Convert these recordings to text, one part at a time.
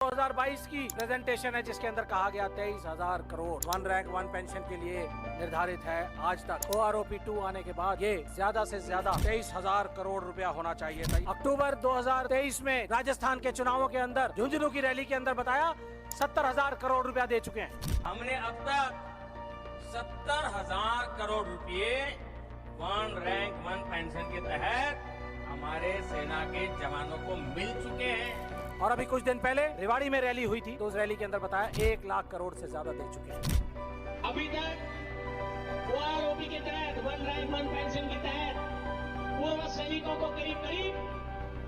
2022 की प्रेजेंटेशन है जिसके अंदर कहा गया 23,000 crore one rank one pension के लिए निर्धारित है। आज तक OROP 2 आने के बाद ये ज्यादा से ज्यादा 23,000 करोड़ रुपया होना चाहिए था। अक्टूबर 2023 में राजस्थान के चुनावों के अंदर झुंझुनू की रैली के अंदर बताया 70,000 करोड़ रुपया दे चुके हैं। हमने अब तक 70,000 करोड़ रुपए वन रैंक वन पेंशन के तहत हमारे सेना के जवानों को मिल चुके हैं। और अभी कुछ दिन पहले रेवाड़ी में रैली हुई थी तो उस रैली के अंदर बताया 1 लाख करोड़ से ज्यादा दे चुके हैं। अभी तक OROP के तहत वन रैंक वन पेंशन के तहत पूर्व सैनिकों को करीब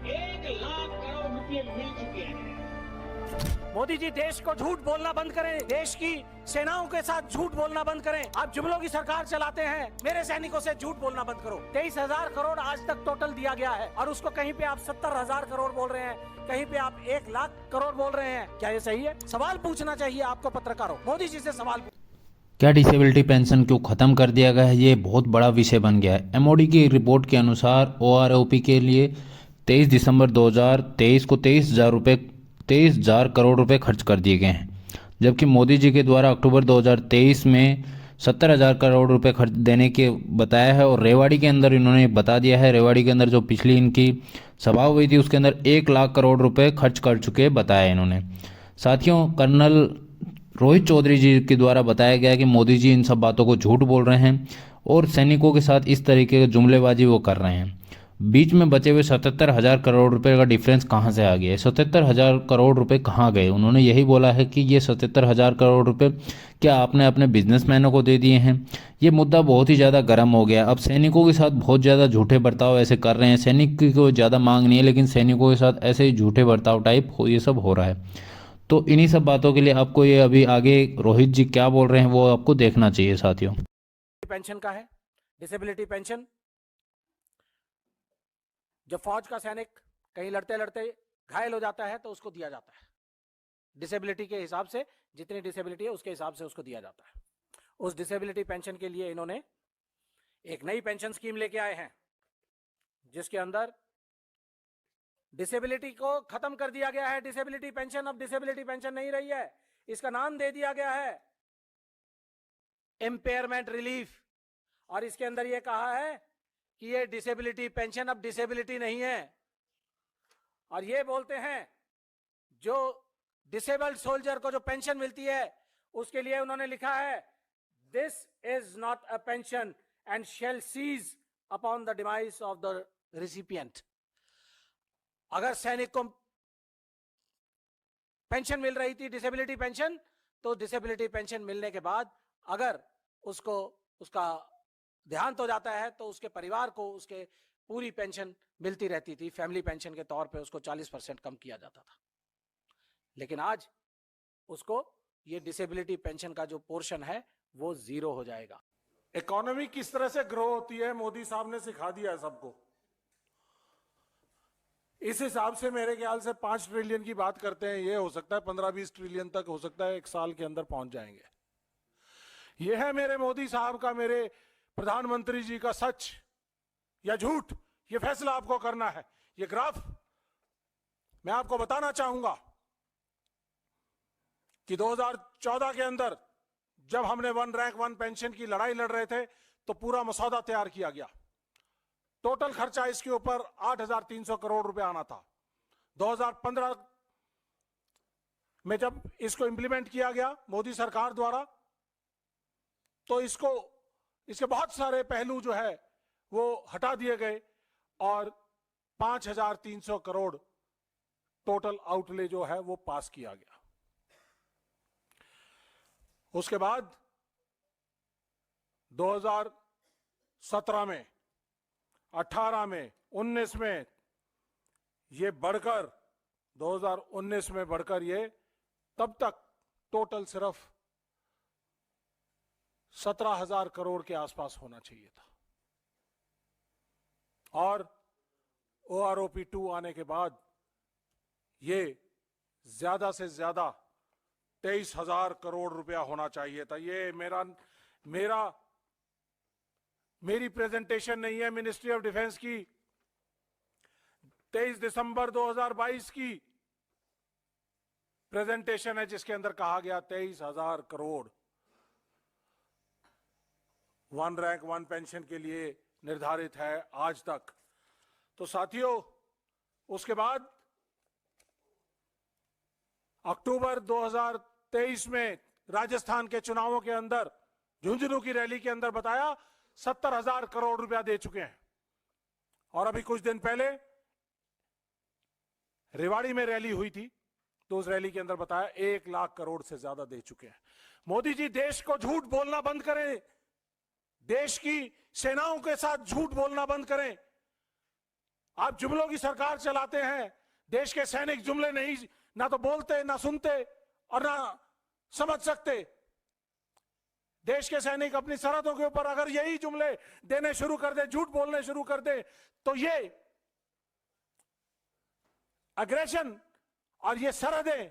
1 लाख करोड़ रुपए मिल चुके हैं। मोदी जी देश को झूठ बोलना बंद करें, देश की सेनाओं के साथ झूठ बोलना बंद करें। आप जुमलों की सरकार चलाते हैं, मेरे सैनिकों से झूठ बोलना बंद करो। 23,000 करोड़ आज तक टोटल दिया गया है और उसको कहीं पे आप 70,000 करोड़ बोल रहे हैं, कहीं पे आप 1 लाख करोड़ बोल रहे हैं। क्या ये सही है? सवाल पूछना चाहिए आपको पत्रकारों, मोदी जी से सवाल। क्या डिसेबिलिटी पेंशन क्यों खत्म कर दिया गया है, ये बहुत बड़ा विषय बन गया है। MOD की रिपोर्ट के अनुसार OROP के लिए 23 दिसंबर 2023 को 23,000 करोड़ रुपए खर्च कर दिए गए हैं, जबकि मोदी जी के द्वारा अक्टूबर 2023 में 70,000 करोड़ रुपए खर्च देने के बताया है। और रेवाड़ी के अंदर इन्होंने बता दिया है, रेवाड़ी के अंदर जो पिछली इनकी सभा हुई थी उसके अंदर 1 लाख करोड़ रुपए खर्च कर चुके बताया इन्होंने। साथियों, कर्नल रोहित चौधरी जी के द्वारा बताया गया कि मोदी जी इन सब बातों को झूठ बोल रहे हैं और सैनिकों के साथ इस तरीके की जुमलेबाजी वो कर रहे हैं। बीच में बचे हुए 77,000 करोड़ रुपए का डिफरेंस कहाँ से आ गया? 77,000 करोड़ रुपए कहाँ गए? उन्होंने यही बोला है कि ये 77,000 करोड़ रुपए क्या आपने अपने बिजनेसमैनों को दे दिए हैं? ये मुद्दा बहुत ही ज़्यादा गर्म हो गया। अब सैनिकों के साथ बहुत ज़्यादा झूठे बर्ताव ऐसे कर रहे हैं। सैनिक की कोई ज़्यादा मांग नहीं है, लेकिन सैनिकों के साथ ऐसे ही झूठे बर्ताव टाइप ये सब हो रहा है। तो इन्हीं सब बातों के लिए आपको ये अभी आगे रोहित जी क्या बोल रहे हैं वो आपको देखना चाहिए साथियों। पेंशन का है डिसेबिलिटी पेंशन। जब फौज का सैनिक कहीं लड़ते लड़ते घायल हो जाता है तो उसको दिया जाता है डिसेबिलिटी के हिसाब से, जितनी डिसेबिलिटी है उसके हिसाब से उसको दिया जाता है। उस डिसेबिलिटी पेंशन के लिए इन्होंने एक नई पेंशन स्कीम लेके आए हैं जिसके अंदर डिसेबिलिटी को खत्म कर दिया गया है। डिसेबिलिटी पेंशन अब डिसेबिलिटी पेंशन नहीं रही है, इसका नाम दे दिया गया है इम्पेयरमेंट रिलीफ। और इसके अंदर यह कहा है कि ये डिसेबिलिटी पेंशन अब डिसेबिलिटी नहीं है। और ये बोलते हैं जो डिसेबल्ड सोल्जर को जो पेंशन मिलती है उसके लिए उन्होंने लिखा है this is not a pension and shall cease upon the demise of the recipient. अगर सैनिक को पेंशन मिल रही थी डिसेबिलिटी पेंशन, तो डिसेबिलिटी पेंशन मिलने के बाद अगर उसको उसका देहांत हो जाता है तो उसके परिवार को उसके पूरी पेंशन मिलती रहती थी। फैमिली पेंशन के तौर पे उसको 40% कम किया जाता था, लेकिन आज उसको ये डिसेबिलिटी पेंशन का जो पोर्शन है वो 0 हो जाएगा। इकोनॉमी किस तरह से ग्रो होती है मोदी साहब ने सिखा दिया है सबको। इस हिसाब से मेरे ख्याल से 5 ट्रिलियन की बात करते हैं, ये हो सकता है 15-20 ट्रिलियन तक हो सकता है 1 साल के अंदर पहुंच जाएंगे। ये है मेरे मोदी साहब का, मेरे प्रधानमंत्री जी का सच या झूठ, ये फैसला आपको करना है। ये ग्राफ मैं आपको बताना चाहूंगा कि 2014 के अंदर जब हमने वन रैंक वन पेंशन की लड़ाई लड़ रहे थे तो पूरा मसौदा तैयार किया गया। टोटल खर्चा इसके ऊपर 8,300 करोड़ रुपए आना था। 2015 में जब इसको इंप्लीमेंट किया गया मोदी सरकार द्वारा तो इसके बहुत सारे पहलू जो है वो हटा दिए गए और 5,300 करोड़ टोटल आउटले जो है वो पास किया गया। उसके बाद 2017 में, 18 में, 19 में ये बढ़कर 2019 में बढ़कर ये तब तक टोटल सिर्फ 17,000 करोड़ के आसपास होना चाहिए था। और OROP 2 आने के बाद ये ज्यादा से ज्यादा 23,000 करोड़ रुपया होना चाहिए था। ये मेरी प्रेजेंटेशन नहीं है मिनिस्ट्री ऑफ डिफेंस की। 23 दिसंबर 2022 की प्रेजेंटेशन है जिसके अंदर कहा गया 23,000 crore one rank one pension के लिए निर्धारित है आज तक। तो साथियों, उसके बाद अक्टूबर 2023 में राजस्थान के चुनावों के अंदर झुंझुनू की रैली के अंदर बताया 70,000 करोड़ रुपया दे चुके हैं। और अभी कुछ दिन पहले रेवाड़ी में रैली हुई थी, तो उस रैली के अंदर बताया 1 लाख करोड़ से ज्यादा दे चुके हैं। मोदी जी, देश को झूठ बोलना बंद करें, देश की सेनाओं के साथ झूठ बोलना बंद करें। आप जुमलों की सरकार चलाते हैं, देश के सैनिक जुमले नहीं ना तो बोलते, ना सुनते और ना समझ सकते। देश के सैनिक अपनी सरहदों के ऊपर अगर यही जुमले देने शुरू कर दे, झूठ बोलने शुरू कर दे, तो ये अग्रेशन और ये सरहदें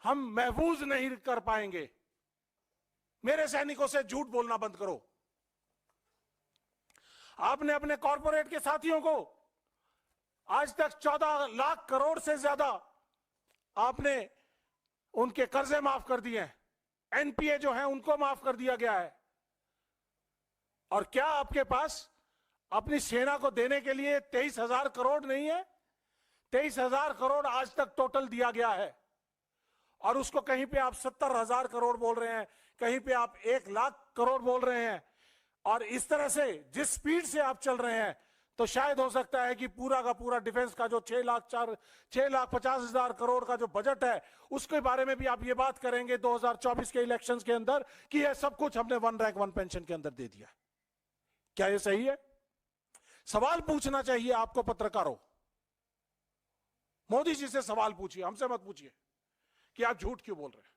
हम महफूज नहीं कर पाएंगे। मेरे सैनिकों से झूठ बोलना बंद करो। आपने अपने कॉरपोरेट के साथियों को आज तक 14 लाख करोड़ से ज्यादा आपने उनके कर्जे माफ कर दिए हैं, एनपीए जो है उनको माफ कर दिया गया है। और क्या आपके पास अपनी सेना को देने के लिए 23,000 करोड़ नहीं है? 23,000 करोड़ आज तक टोटल दिया गया है, और उसको कहीं पे आप 70,000 करोड़ बोल रहे हैं, कहीं पे आप 1 लाख करोड़ बोल रहे हैं। और इस तरह से जिस स्पीड से आप चल रहे हैं, तो शायद हो सकता है कि पूरा का पूरा डिफेंस का जो 6,50,000 करोड़ का जो बजट है, उसके बारे में भी आप ये बात करेंगे 2024 के इलेक्शंस के अंदर कि यह सब कुछ हमने वन रैंक वन पेंशन के अंदर दे दिया। क्या यह सही है? सवाल पूछना चाहिए आपको पत्रकारों। मोदी जी से सवाल पूछिए, हमसे मत पूछिए कि आप झूठ क्यों बोल रहे हैं।